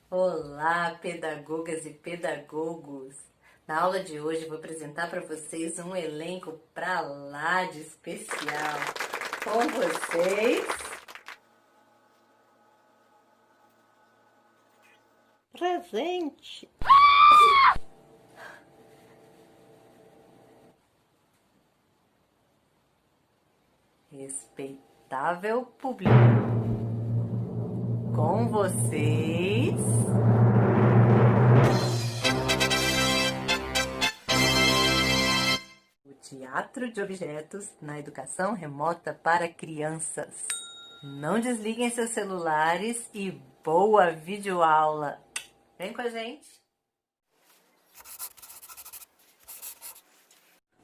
Olá, pedagogas e pedagogos! Na aula de hoje vou apresentar para vocês um elenco pra lá de especial. Com vocês, presente! Respeitável público. Com vocês, o Teatro de Objetos na Educação Remota para Crianças. Não desliguem seus celulares e boa videoaula! Vem com a gente!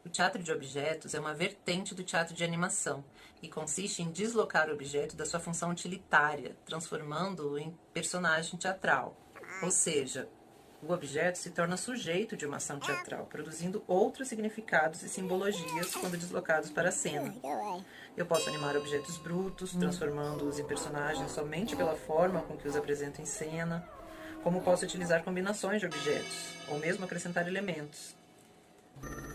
O teatro de objetos é uma vertente do teatro de animação e consiste em deslocar o objeto da sua função utilitária, transformando-o em personagem teatral. Ou seja, o objeto se torna sujeito de uma ação teatral, produzindo outros significados e simbologias quando deslocados para a cena. Eu posso animar objetos brutos, transformando-os em personagens somente pela forma com que os apresento em cena, como posso utilizar combinações de objetos, ou mesmo acrescentar elementos.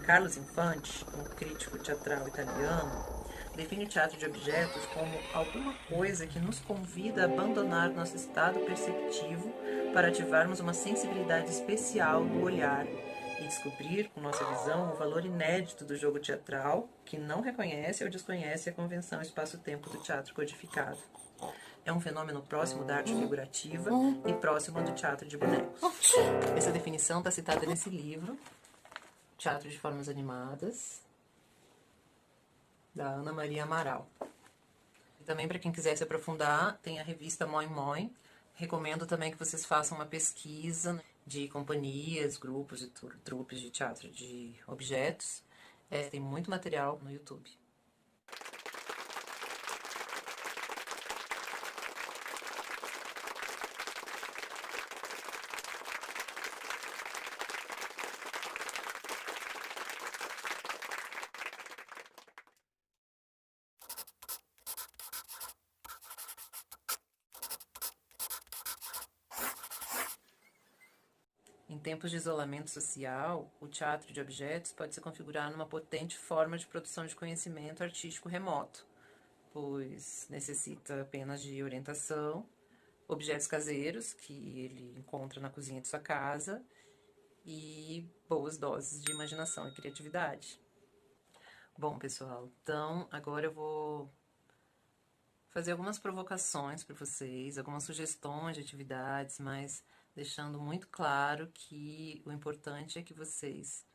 Carlos Infante, um crítico teatral italiano, define o teatro de objetos como alguma coisa que nos convida a abandonar nosso estado perceptivo para ativarmos uma sensibilidade especial do olhar e descobrir, com nossa visão, o valor inédito do jogo teatral, que não reconhece ou desconhece a convenção espaço-tempo do teatro codificado. É um fenômeno próximo da arte figurativa e próximo do teatro de bonecos. Essa definição está citada nesse livro, Teatro de Formas Animadas, da Ana Maria Amaral. E também, para quem quiser se aprofundar, tem a revista Moin Moin. Recomendo também que vocês façam uma pesquisa de companhias, grupos e trupes de teatro de objetos. Tem muito material no YouTube. Em tempos de isolamento social, o teatro de objetos pode se configurar numa potente forma de produção de conhecimento artístico remoto, pois necessita apenas de orientação, objetos caseiros que ele encontra na cozinha de sua casa e boas doses de imaginação e criatividade. Bom, pessoal, então agora eu vou fazer algumas provocações para vocês, algumas sugestões de atividades, mas deixando muito claro que o importante é que vocês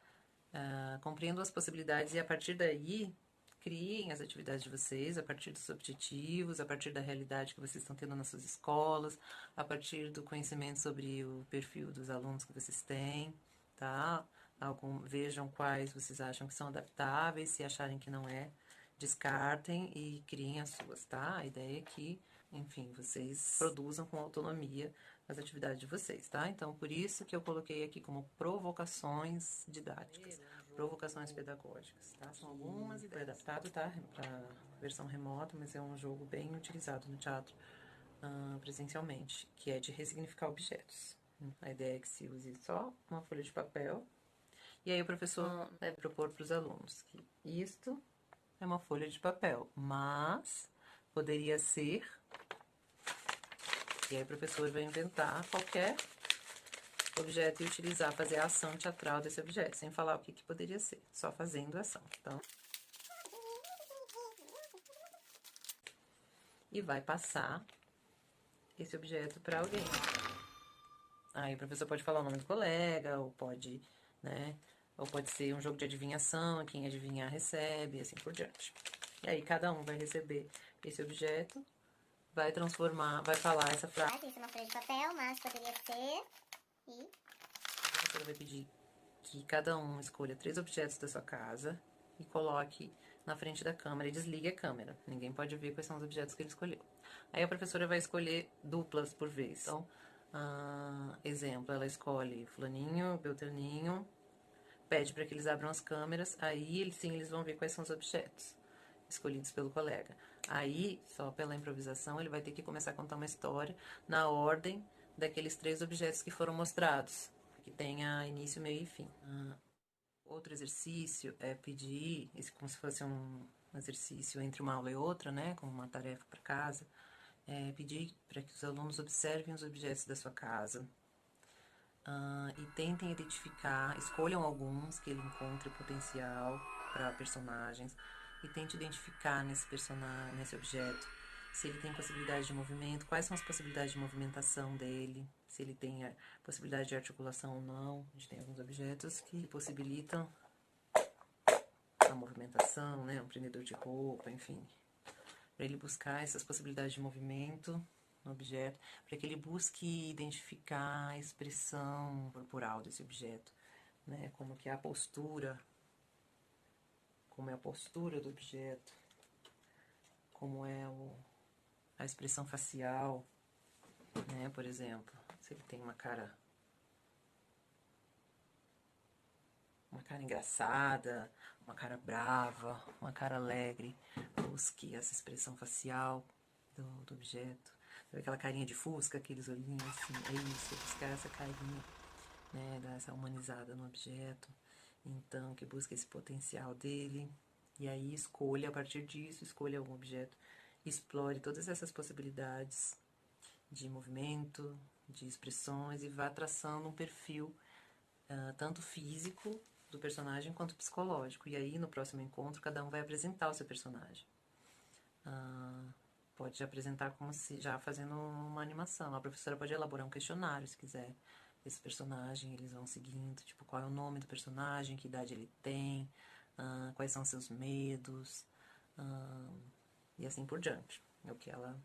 compreendam as possibilidades e a partir daí criem as atividades de vocês, a partir dos objetivos, a partir da realidade que vocês estão tendo nas suas escolas, a partir do conhecimento sobre o perfil dos alunos que vocês têm, tá? Vejam quais vocês acham que são adaptáveis, se acharem que não é, descartem e criem as suas, tá? A ideia é que, enfim, vocês produzam com autonomia as atividades de vocês, tá? Então, por isso que eu coloquei aqui como provocações didáticas, provocações pedagógicas, tá? São algumas, foi adaptado, tá? Para versão remota, mas é um jogo bem utilizado no teatro presencialmente, que é de ressignificar objetos. A ideia é que se use só uma folha de papel, e aí o professor vai propor para os alunos que isto é uma folha de papel, mas poderia ser. E aí o professor vai inventar qualquer objeto e utilizar, fazer a ação teatral desse objeto, sem falar o que poderia ser, só fazendo a ação. Então, e vai passar esse objeto para alguém. Aí o professor pode falar o nome do colega, ou pode, né, ou pode ser um jogo de adivinhação, quem adivinhar recebe, e assim por diante. E aí cada um vai receber esse objeto, vai transformar, vai falar essa frase. Isso é uma folha de papel, mas poderia ser... E... A professora vai pedir que cada um escolha 3 objetos da sua casa e coloque na frente da câmera e desligue a câmera. Ninguém pode ver quais são os objetos que ele escolheu. Aí a professora vai escolher duplas por vez. Então, exemplo, ela escolhe fulaninho, beltraninho, pede para que eles abram as câmeras, aí sim eles vão ver quais são os objetos escolhidos pelo colega. Aí, só pela improvisação, ele vai ter que começar a contar uma história na ordem daqueles 3 objetos que foram mostrados, que tenha início, meio e fim. Outro exercício é pedir, como se fosse um exercício entre uma aula e outra, né, como uma tarefa para casa, pedir para que os alunos observem os objetos da sua casa, e tentem identificar, escolham alguns que ele encontre potencial para personagens e tente identificar nesse objeto se ele tem possibilidade de movimento, quais são as possibilidades de movimentação dele, se ele tem a possibilidade de articulação ou não. A gente tem alguns objetos que possibilitam a movimentação, né, um prendedor de roupa, enfim, para ele buscar essas possibilidades de movimento no objeto, para que ele busque identificar a expressão corporal desse objeto, né, como que é a postura, como é a postura do objeto, como é a expressão facial, né, por exemplo, se ele tem uma cara engraçada, uma cara brava, uma cara alegre, busque essa expressão facial do objeto. Sabe aquela carinha de fusca, aqueles olhinhos assim, é isso, buscar essa carinha, né, dar essa humanizada no objeto. Então, que busque esse potencial dele, e aí escolha, a partir disso, escolha um objeto, explore todas essas possibilidades de movimento, de expressões, e vá traçando um perfil, tanto físico do personagem quanto psicológico. E aí, no próximo encontro, cada um vai apresentar o seu personagem. Pode apresentar como se já fazendo uma animação. A professora pode elaborar um questionário, se quiser. Esse personagem, eles vão seguindo, tipo, qual é o nome do personagem, que idade ele tem, quais são seus medos, e assim por diante. É o que ela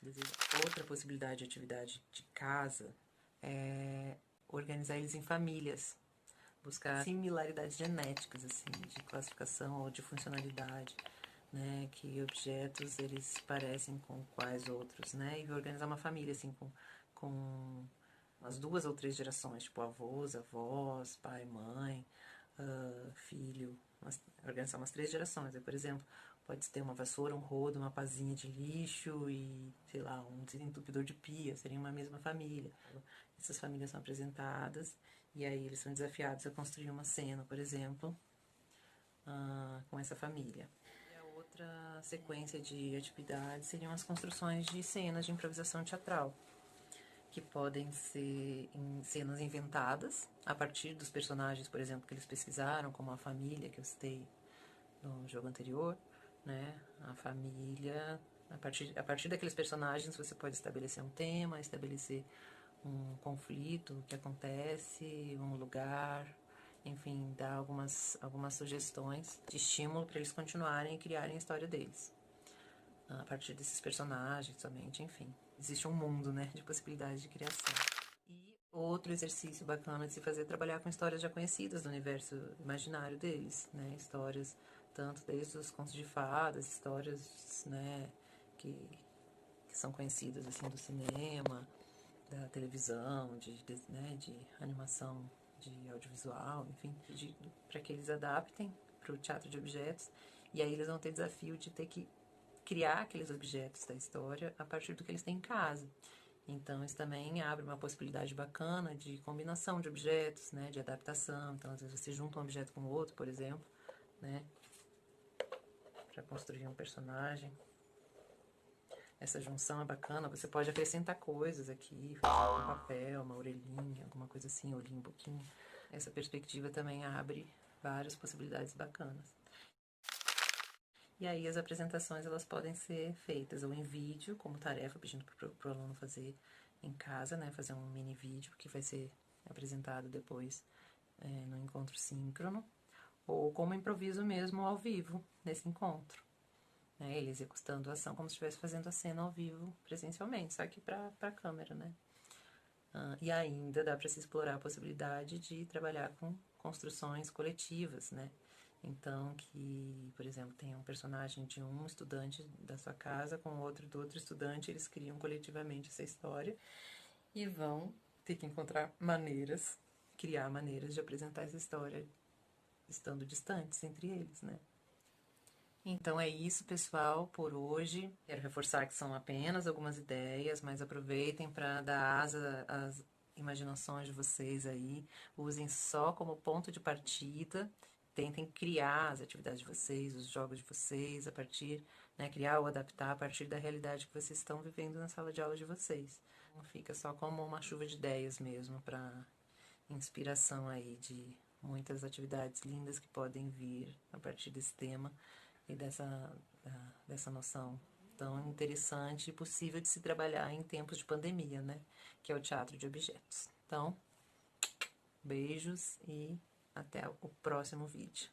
deseja. Outra possibilidade de atividade de casa é organizar eles em famílias. Buscar similaridades genéticas, assim, de classificação ou de funcionalidade, né, que objetos eles parecem com quais outros, né, e organizar uma família, assim, com umas 2 ou 3 gerações, tipo avós, avós, pai, mãe, filho, organizar umas 3 gerações. Aí, por exemplo, pode ter uma vassoura, um rodo, uma pazinha de lixo e, sei lá, um desentupidor de pia, seria uma mesma família. Essas famílias são apresentadas e aí eles são desafiados a construir uma cena, por exemplo, com essa família. E a outra sequência de atividades seriam as construções de cenas de improvisação teatral, que podem ser em cenas inventadas a partir dos personagens, por exemplo, que eles pesquisaram, como a família que eu citei no jogo anterior, né? A família, a partir daqueles personagens você pode estabelecer um tema, estabelecer um conflito que acontece, um lugar, enfim, dar algumas sugestões de estímulo para eles continuarem e criarem a história deles. A partir desses personagens somente, enfim. Existe um mundo, né, de possibilidades de criação. E outro exercício bacana de se fazer é trabalhar com histórias já conhecidas do universo imaginário deles, né, histórias tanto desde os contos de fadas, histórias, né, que são conhecidas, assim, do cinema, da televisão, né, de animação, de audiovisual, enfim, para que eles adaptem para o teatro de objetos. E aí eles vão ter desafio de ter que criar aqueles objetos da história a partir do que eles têm em casa. Então, isso também abre uma possibilidade bacana de combinação de objetos, né, de adaptação. Então, às vezes você junta um objeto com o outro, por exemplo, né, para construir um personagem. Essa junção é bacana, você pode acrescentar coisas aqui, fazer um papel, uma orelhinha, alguma coisa assim, olhinho um pouquinho. Essa perspectiva também abre várias possibilidades bacanas. E aí as apresentações elas podem ser feitas ou em vídeo, como tarefa, pedindo para o aluno fazer em casa, né, fazer um mini vídeo que vai ser apresentado depois no encontro síncrono, ou como improviso mesmo ao vivo, nesse encontro. né? Ele executando a ação como se estivesse fazendo a cena ao vivo, presencialmente, só que para a câmera, né? E ainda dá para se explorar a possibilidade de trabalhar com construções coletivas, né? Então, que, por exemplo, tem um personagem de um estudante da sua casa com outro do outro estudante, eles criam coletivamente essa história e vão ter que encontrar maneiras, criar maneiras de apresentar essa história estando distantes entre eles, né? Então é isso, pessoal, por hoje. Quero reforçar que são apenas algumas ideias, mas aproveitem para dar asa às imaginações de vocês aí. Usem só como ponto de partida. Tentem criar as atividades de vocês, os jogos de vocês, a partir, né, criar ou adaptar a partir da realidade que vocês estão vivendo na sala de aula de vocês. Não fica só como uma chuva de ideias mesmo para inspiração aí de muitas atividades lindas que podem vir a partir desse tema e dessa noção tão interessante e possível de se trabalhar em tempos de pandemia, né? Que é o teatro de objetos. Então, beijos e até o próximo vídeo.